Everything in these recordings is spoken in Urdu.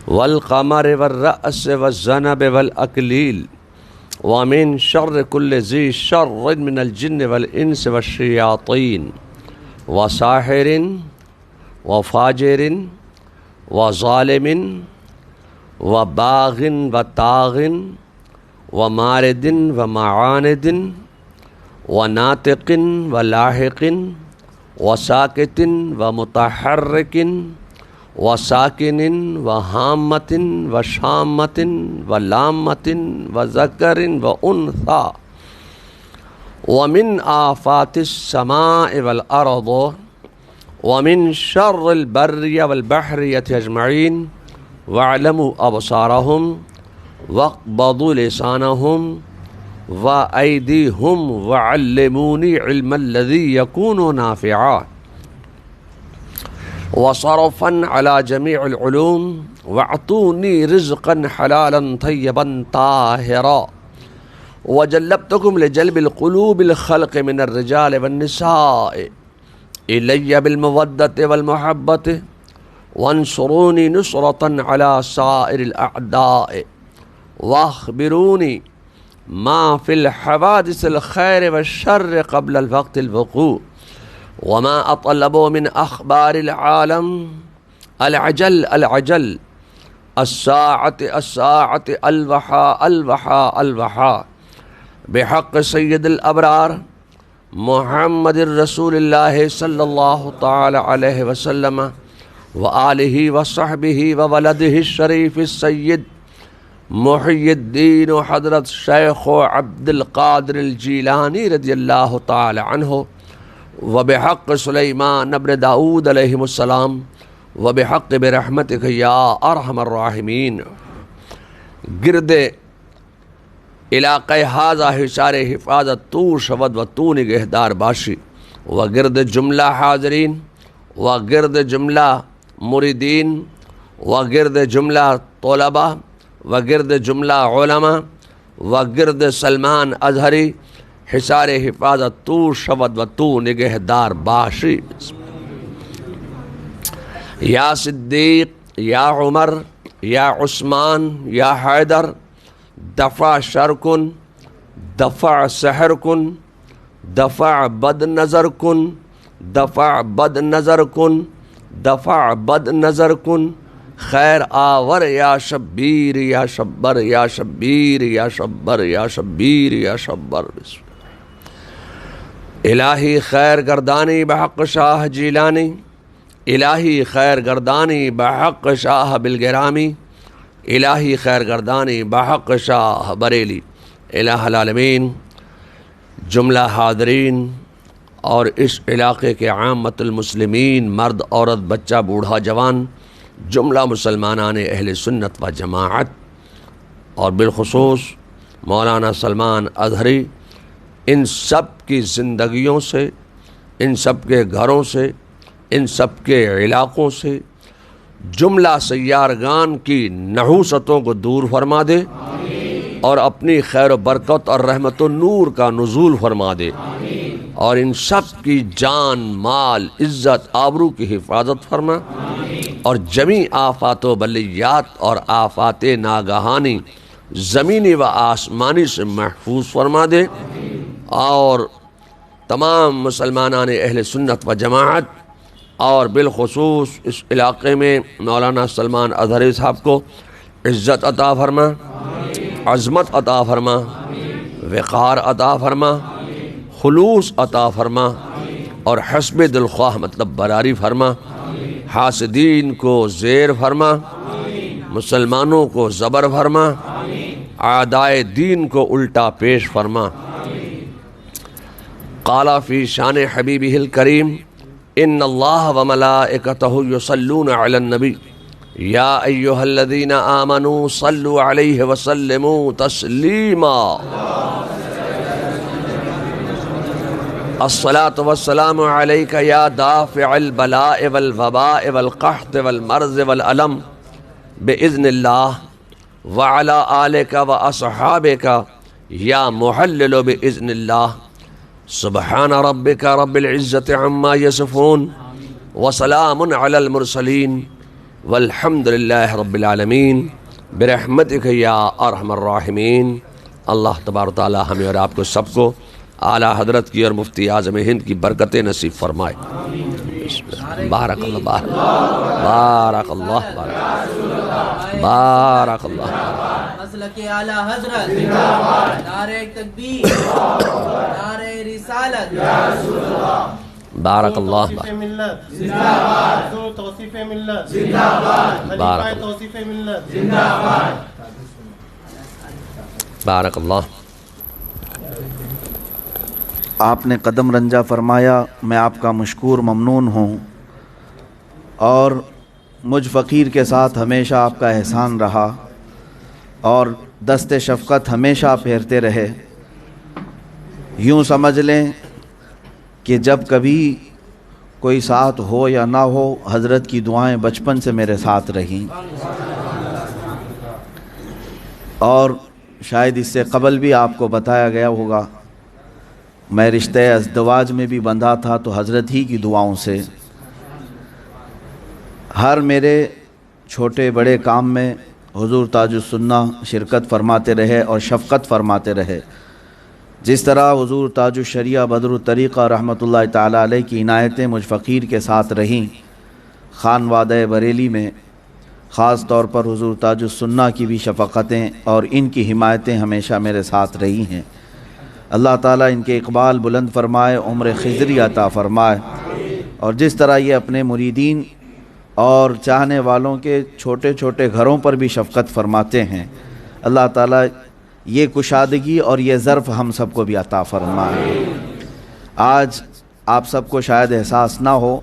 والقمر والرأس والذنب والأكليل ومن شر كل ذي شر من الجن والإنس والشياطين وساحر وفاجر وظالم وباغ وطاغ ومارد ومعاند وناطق ولاحق وساكت ومتحرك وساكن وهامة وشامة ولامة وذكر وأنثى ومن آفات السماء والأرض ومن شر البر والبحر أجمعين واعلموا أبصارهم واقبضوا لسانهم وأيديهم وعلموني علم الذي يكون نافعا وصرفا على جميع العلوم واعطوني رزقا حلالا طيبا طاهرا وجلبتكم لجلب القلوب الخلق من الرجال والنساء إلي بالمودة والمحبة وانصروني نصرة على سائر الأعداء واخبروني ما في الحوادث الخير والشر قبل الوقت الوقوع وما أطلبوا من أخبار العالم العجل الساعة الوحى بحق سيد الأبرار محمد رسول الله صلى الله تعالى عليه وسلم وآله وصحبه وولده الشريف السيد محي الدين حضرت شیخ عبد القادر الجیلانی رضی اللہ تعالی عنہ وبحق سلیمان ابن داود علیہ السلام وبحق برحمتک یا ارحم الراحمین. گرد علاقہ حاضہ حصار حفاظت تو شود و تو نگہدار باشی و گرد جملہ حاضرین و گرد جملہ مریدین و گرد جملہ طلبہ و گرد جملہ علماء و گرد سلمان ازہری حصار حفاظت تو شود و تو نگہدار باشی. یا صدیق یا عمر یا عثمان یا حیدر دفع شر کن، دفع سحر کن، دفع بد نظر کن، دفع بد نظر کن، دفع بد نظر کن، خیر آور یا شبیر یا شبر یا شبیر یا شبر یا شبیر یا شبر. الہی خیر گردانی بحق شاہ جیلانی، الہی خیر گردانی بحق شاہ بالگرامی، الہی خیر گردانی بحق شاہ بریلی. الہ العالمین جملہ حاضرین اور اس علاقے کے عامت المسلمین مرد عورت بچہ بوڑھا جوان جملہ مسلمانان اہل سنت و جماعت اور بالخصوص مولانا سلمان ازہری، ان سب کی زندگیوں سے، ان سب کے گھروں سے، ان سب کے علاقوں سے جملہ سیارگان کی نحوستوں کو دور فرما دے اور اپنی خیر و برکت اور رحمت و نور کا نزول فرما دے اور ان سب کی جان مال عزت آبرو کی حفاظت فرما اور جمیع آفات و بلیات اور آفات ناگہانی زمینی و آسمانی سے محفوظ فرما دے اور تمام مسلمانان اہل سنت و جماعت اور بالخصوص اس علاقے میں مولانا سلمان ازہری صاحب کو عزت عطا فرما، عظمت عطا فرما، وقار عطا فرما، خلوص عطا فرما اور حسب دلخواہ مطلب براری فرما. حاسدین کو زیر فرما، مسلمانوں کو زبر فرما، اعدائے دین کو الٹا پیش فرما. قال فی شان حبیبہ الکریم ان اللہ وملائکتہ یصلون علی النبی یا ایہا الذین آمنوا صلوا علیہ وسلموا تسلیما. الصلاة والسلام علیک یا دافع البلاء والوباء والقحط والمرض والألم بإذن اللہ وعلی آلک واصحابک یا محلل بإذن اللہ. سبحان ربک رب العزت عما یصفون وسلام علی المرسلین والحمد للہ رب العالمین برحمتک یا ارحم الراحمین۔ اللہ تبارک تعالی ہمیں اور آپ کو سب کو اعلیٰ حضرت کی اور مفتی اعظم ہند کی برکتیں نصیب فرمائے۔ بارک اللہ بارک اللہ بارک اللہ۔ مسلک اعلیٰ حضرت، نعرہ تکبیر، نعرہ رسالت، بارک اللہ توصیف ملت زندہ باد، توصیف ملت زندہ باد، خلیفہ توصیف ملت زندہ باد۔ بارک اللہ۔ آپ نے قدم رنجہ فرمایا، میں آپ کا مشکور ممنون ہوں، اور مجھ فقیر کے ساتھ ہمیشہ آپ کا احسان رہا اور دست شفقت ہمیشہ پھیرتے رہے۔ یوں سمجھ لیں کہ جب کبھی کوئی ساتھ ہو یا نہ ہو، حضرت کی دعائیں بچپن سے میرے ساتھ رہیں، اور شاید اس سے قبل بھی آپ کو بتایا گیا ہوگا، میں رشتہ ازدواج میں بھی بندھا تھا تو حضرت ہی کی دعاؤں سے ہر میرے چھوٹے بڑے کام میں حضور تاج السنہ شرکت فرماتے رہے اور شفقت فرماتے رہے۔ جس طرح حضور تاج الشریعہ بدر الطریقہ رحمۃ اللہ تعالیٰ علیہ کی عنایتیں مجھ فقیر کے ساتھ رہیں، خان وادہ بریلی میں خاص طور پر حضور تاج السنہ کی بھی شفقتیں اور ان کی حمایتیں ہمیشہ میرے ساتھ رہی ہیں۔ اللہ تعالیٰ ان کے اقبال بلند فرمائے، عمر خضری عطا فرمائے، اور جس طرح یہ اپنے مریدین اور چاہنے والوں کے چھوٹے چھوٹے گھروں پر بھی شفقت فرماتے ہیں، اللہ تعالیٰ یہ کشادگی اور یہ ظرف ہم سب کو بھی عطا فرمائے۔ آج آپ سب کو شاید احساس نہ ہو،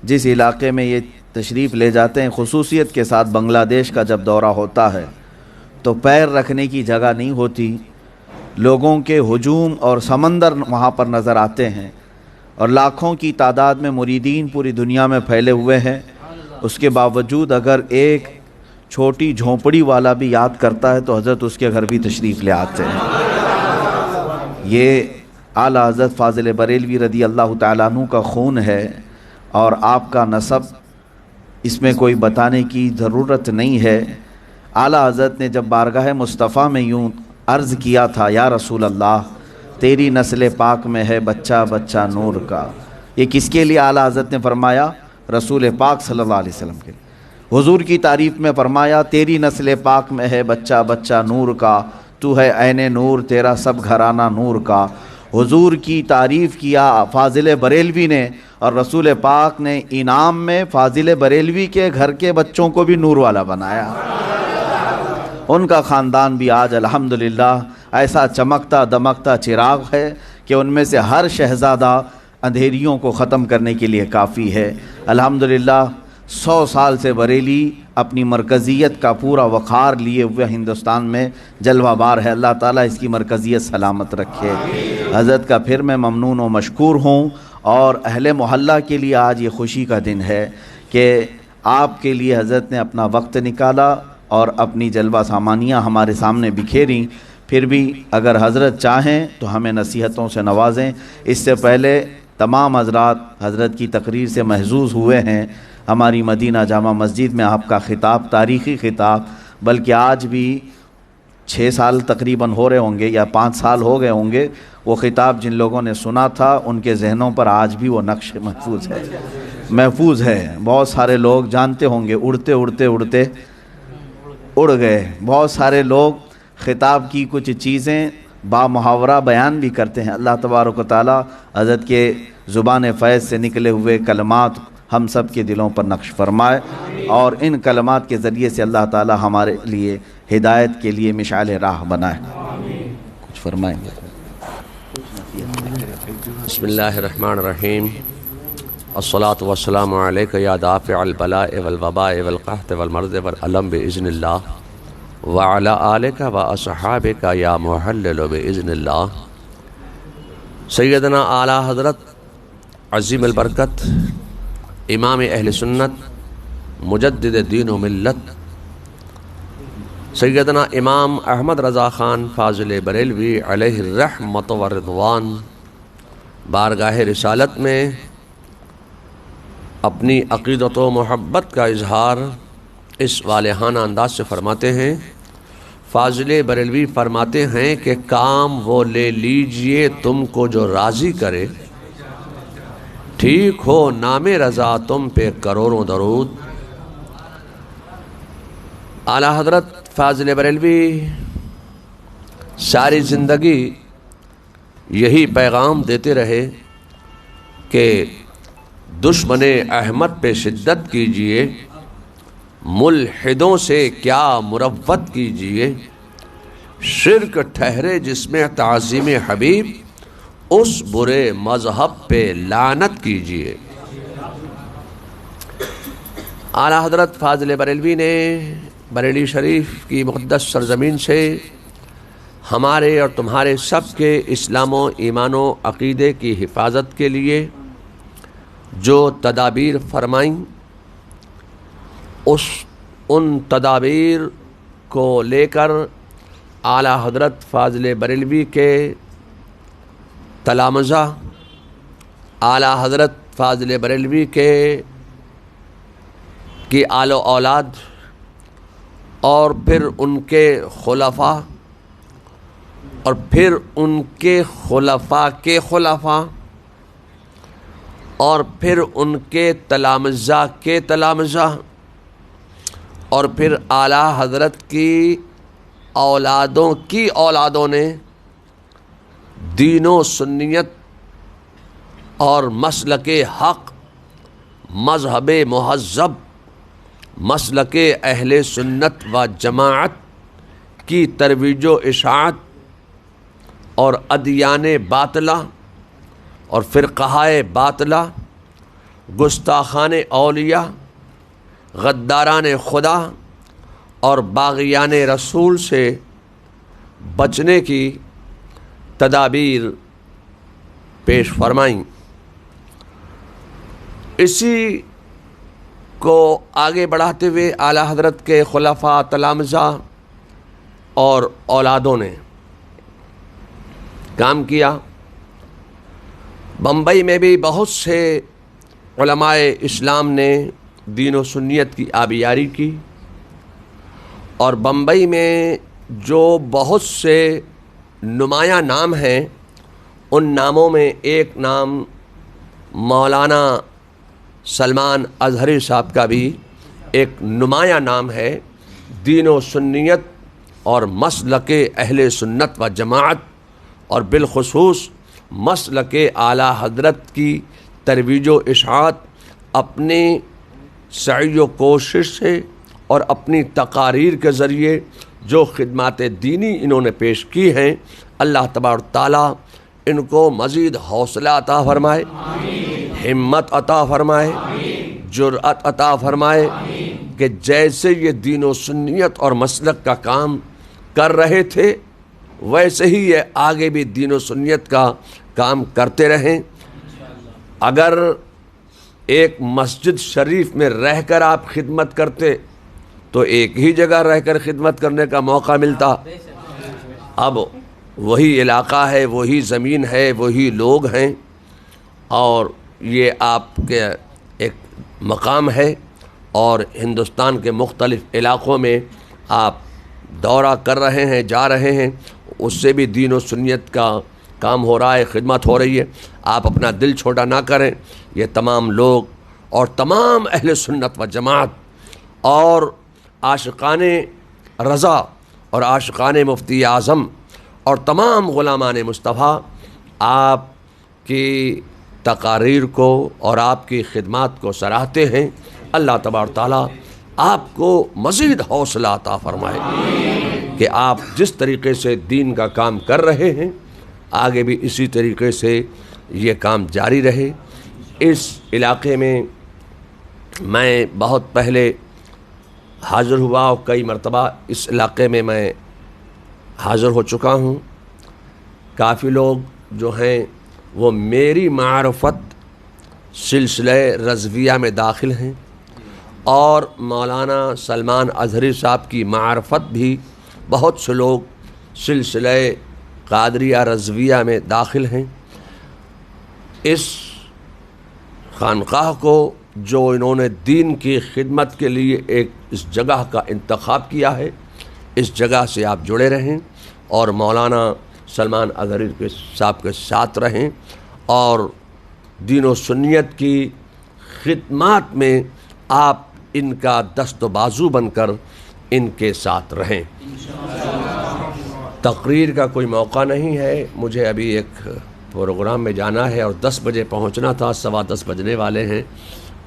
جس علاقے میں یہ تشریف لے جاتے ہیں، خصوصیت کے ساتھ بنگلہ دیش کا جب دورہ ہوتا ہے تو پیر رکھنے کی جگہ نہیں ہوتی، لوگوں کے ہجوم اور سمندر وہاں پر نظر آتے ہیں، اور لاکھوں کی تعداد میں مریدین پوری دنیا میں پھیلے ہوئے ہیں۔ اس کے باوجود اگر ایک چھوٹی جھونپڑی والا بھی یاد کرتا ہے تو حضرت اس کے گھر بھی تشریف لے آتے ہیں۔ یہ اعلیٰ حضرت فاضل بریلوی رضی اللہ تعالیٰ عنہ کا خون ہے، اور آپ کا نسب اس میں کوئی بتانے کی ضرورت نہیں ہے۔ اعلیٰ حضرت نے جب بارگاہ مصطفیٰ میں یوں عرض کیا تھا، یا رسول اللہ تیری نسل پاک میں ہے بچہ بچہ نور کا، یہ کس کے لیے اعلیٰ حضرت نے فرمایا؟ رسول پاک صلی اللہ علیہ وسلم کے حضور کی تعریف میں فرمایا، تیری نسل پاک میں ہے بچہ بچہ نور کا، تو ہے عین نور تیرا سب گھرانہ نور کا۔ حضور کی تعریف کیا فاضل بریلوی نے، اور رسول پاک نے انعام میں فاضل بریلوی کے گھر کے بچوں کو بھی نور والا بنایا۔ ان کا خاندان بھی آج الحمدللہ ایسا چمکتا دمکتا چراغ ہے کہ ان میں سے ہر شہزادہ اندھیریوں کو ختم کرنے کے لیے کافی ہے۔ الحمدللہ 100 سال سے بریلی اپنی مرکزیت کا پورا وقار لیے ہوئے ہندوستان میں جلوہ بار ہے۔ اللہ تعالیٰ اس کی مرکزیت سلامت رکھے۔ حضرت کا پھر میں ممنون و مشکور ہوں، اور اہل محلہ کے لیے آج یہ خوشی کا دن ہے کہ آپ کے لیے حضرت نے اپنا وقت نکالا اور اپنی جلوہ سامانیاں ہمارے سامنے بکھیریں۔ پھر بھی اگر حضرت چاہیں تو ہمیں نصیحتوں سے نوازیں۔ اس سے پہلے تمام حضرات حضرت کی تقریر سے محظوظ ہوئے ہیں۔ ہماری مدینہ جامع مسجد میں آپ کا خطاب تاریخی خطاب، بلکہ آج بھی 6 سال تقریباً ہو رہے ہوں گے یا 5 سال ہو گئے ہوں گے، وہ خطاب جن لوگوں نے سنا تھا ان کے ذہنوں پر آج بھی وہ نقش محفوظ ہے۔ بہت سارے لوگ جانتے ہوں گے، اڑتے اڑتے اڑتے اڑ گئے۔ بہت سارے لوگ خطاب کی کچھ چیزیں با محاورہ بیان بھی کرتے ہیں۔ اللہ تبارک و تعالی حضرت کے زبان فیض سے نکلے ہوئے کلمات ہم سب کے دلوں پر نقش فرمائے، اور ان کلمات کے ذریعے سے اللہ تعالی ہمارے لیے ہدایت کے لیے مشعل راہ بنائے۔ کچھ فرمائیں گے؟ بسم اللہ الرحمن الرحیم۔ الصلاۃ والسلام علیک یا دافع البلاء والوباء والقحط والمرض والالم باذن اللہ، وعلی آلک واصحابک یا محلل باذن اللہ۔ سیدنا اعلیٰ حضرت عظیم البرکت امام اہل سنت مجدد دین و ملت سیدنا امام احمد رضا خان فاضل بریلوی علیہ الرحمۃ والرضوان بارگاہ رسالت میں اپنی عقیدت و محبت کا اظہار اس والہانہ انداز سے فرماتے ہیں، فاضل بریلوی فرماتے ہیں کہ کام وہ لے لیجئے تم کو جو راضی کرے، ٹھیک ہو نام رضا تم پہ کروڑوں درود۔ اعلیٰ حضرت فاضل بریلوی ساری زندگی یہی پیغام دیتے رہے کہ دشمن احمد پہ شدت کیجئے، ملحدوں سے کیا مروت کیجئے، شرک ٹھہرے جس میں تعظیم حبیب، اس برے مذہب پہ لعنت کیجئے۔ اعلیٰ حضرت فاضل بریلوی نے بریلی شریف کی مقدس سرزمین سے ہمارے اور تمہارے سب کے اسلام و ایمان و عقیدے کی حفاظت کے لیے جو تدابیر فرمائیں، ان تدابیر کو لے کر اعلیٰ حضرت فاضل بریلوی کے تلامذہ، اعلیٰ حضرت فاضل بریلوی کی آل و اولاد اور پھر ان کے خلفاء اور پھر ان کے خلفاء کے خلفاء اور پھر ان کے تلامذہ کے تلامذہ اور پھر اعلیٰ حضرت کی اولادوں کی اولادوں نے دین و سنیت اور مسلک حق، مذہب مہذب، مسلک اہل سنت و جماعت کی ترویج و اشاعت اور ادیان باطلہ اور فرقہائے باطلہ، گستاخان اولیاء، غداران خدا اور باغیان رسول سے بچنے کی تدابیر پیش فرمائیں۔ اسی کو آگے بڑھاتے ہوئے اعلیٰ حضرت کے خلفاء، تلامذہ اور اولادوں نے کام کیا۔ بمبئی میں بھی بہت سے علماء اسلام نے دین و سنیت کی آبیاری کی، اور بمبئی میں جو بہت سے نمایاں نام ہیں، ان ناموں میں ایک نام مولانا سلمان اظہری صاحب کا بھی ایک نمایاں نام ہے۔ دین و سنیت اور مسلک اہل سنت و جماعت اور بالخصوص مسلک اعلیٰ حضرت کی ترویج و اشاعت اپنی سعی و کوشش سے اور اپنی تقاریر کے ذریعے جو خدمات دینی انہوں نے پیش کی ہیں، اللہ تبارک تعالیٰ ان کو مزید حوصلہ عطا فرمائے، ہمت عطا فرمائے، جرأت عطا فرمائے کہ جیسے یہ دین و سنیت اور مسلک کا کام کر رہے تھے ویسے ہی یہ آگے بھی دین و سنیت کا کام کرتے رہیں۔ اگر ایک مسجد شریف میں رہ کر آپ خدمت کرتے تو ایک ہی جگہ رہ کر خدمت کرنے کا موقع ملتا، اب وہی علاقہ ہے، وہی زمین ہے، وہی لوگ ہیں، اور یہ آپ کے ایک مقام ہے، اور ہندوستان کے مختلف علاقوں میں آپ دورہ کر رہے ہیں، جا رہے ہیں، اس سے بھی دین و سنیت کا کام ہو رہا ہے، خدمت ہو رہی ہے۔ آپ اپنا دل چھوٹا نہ کریں، یہ تمام لوگ اور تمام اہل سنت و جماعت اور عاشقان رضا اور عاشقان مفتی اعظم اور تمام غلامان مصطفیٰ آپ کی تقاریر کو اور آپ کی خدمات کو سراہتے ہیں۔ اللہ تبارک تعالیٰ آپ کو مزید حوصلہ عطا فرمائے کہ آپ جس طریقے سے دین کا کام کر رہے ہیں آگے بھی اسی طریقے سے یہ کام جاری رہے۔ اس علاقے میں بہت پہلے حاضر ہوا اور کئی مرتبہ اس علاقے میں حاضر ہو چکا ہوں۔ کافی لوگ جو ہیں وہ میری معرفت سلسلہ رضویہ میں داخل ہیں، اور مولانا سلمان اظہری صاحب کی معرفت بھی بہت سے لوگ سلسلہ قادریہ رضویہ میں داخل ہیں۔ اس خانقاہ کو جو انہوں نے دین کی خدمت کے لیے ایک اس جگہ کا انتخاب کیا ہے، اس جگہ سے آپ جڑے رہیں اور مولانا سلمان اظہری کے صاحب کے ساتھ رہیں اور دین و سنیت کی خدمات میں آپ ان کا دست و بازو بن کر ان کے ساتھ رہیں۔ تقریر کا کوئی موقع نہیں ہے، مجھے ابھی ایک پروگرام میں جانا ہے اور 10 بجے پہنچنا تھا، 10:15 بجنے والے ہیں۔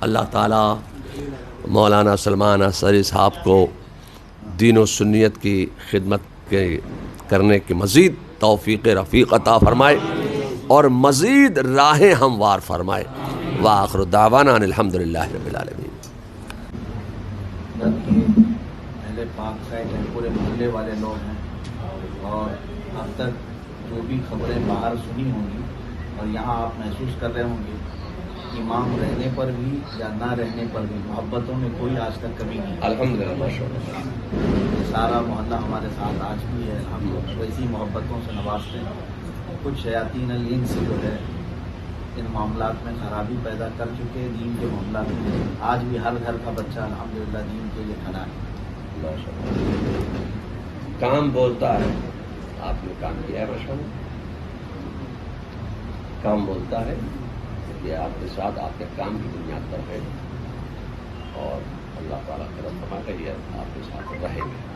اللہ تعالیٰ مولانا سلمان اظہری صاحب کو دین و سنیت کی خدمت کرنے کی مزید توفیق رفیق عطا فرمائے اور مزید راہیں ہموار فرمائے۔ وآخر دعوانا ان الحمدللہ رب العالمین۔ اہل پاک سائٹ ہیں، پورے محلے والے لوگ ہیں اور اب تک جو بھی خبریں باہر سنی ہوں گی اور یہاں آپ محسوس کر رہے ہوں گے، امام رہنے پر بھی یا نہ رہنے پر بھی محبتوں میں کوئی آج تک کمی نہیں۔ الحمدللہ یہ سارا محلہ ہمارے ساتھ آج بھی ہے، ہم ویسی محبتوں سے نوازتے ہیں۔ کچھ شیاطین الانس جو ہے ان معاملات میں خرابی پیدا کر چکے دین کے معاملات میں، آج بھی ہر گھر کا بچہ الحمدللہ دین کے لیے کھڑا ہے۔ کام بولتا ہے، آپ نے کام کیا ہے ماشاءاللہ، کام بولتا ہے، یہ آپ کے ساتھ آپ کے کام کی بنیاد پر ہے اور اللہ تعالیٰ کرم فرما کے یہ آپ کے ساتھ رہے گا۔